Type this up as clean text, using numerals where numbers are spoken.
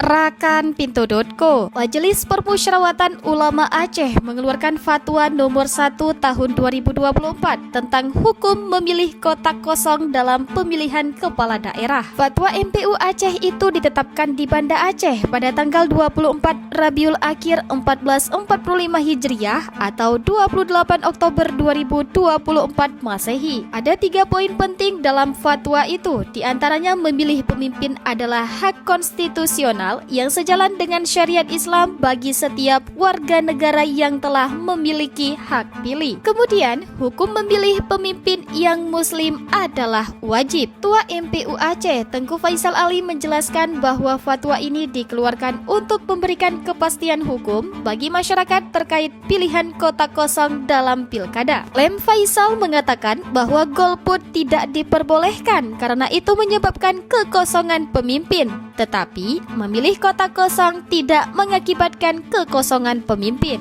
Rakan.co, Majelis Permusyawaratan Ulama Aceh mengeluarkan Fatwa nomor 1 tahun 2024 tentang hukum memilih kotak kosong dalam pemilihan kepala daerah. Fatwa MPU Aceh itu ditetapkan di Banda Aceh pada tanggal 24 Rabiul Akhir 1445 Hijriah atau 28 Oktober 2024 Masehi. Ada 3 poin penting dalam fatwa itu, diantaranya memilih pemimpin adalah hak konstitusional yang sejalan dengan syariat Islam bagi setiap warga negara yang telah memiliki hak pilih. Kemudian, hukum memilih pemimpin yang muslim adalah wajib. Ketua MPU Aceh, Tengku Faisal Ali menjelaskan bahwa fatwa ini dikeluarkan untuk memberikan kepastian hukum bagi masyarakat terkait pilihan kotak kosong dalam pilkada. Lem Faisal mengatakan bahwa golput tidak diperbolehkan karena itu menyebabkan kekosongan pemimpin. Tetapi, memilih kotak kosong tidak mengakibatkan kekosongan pemimpin.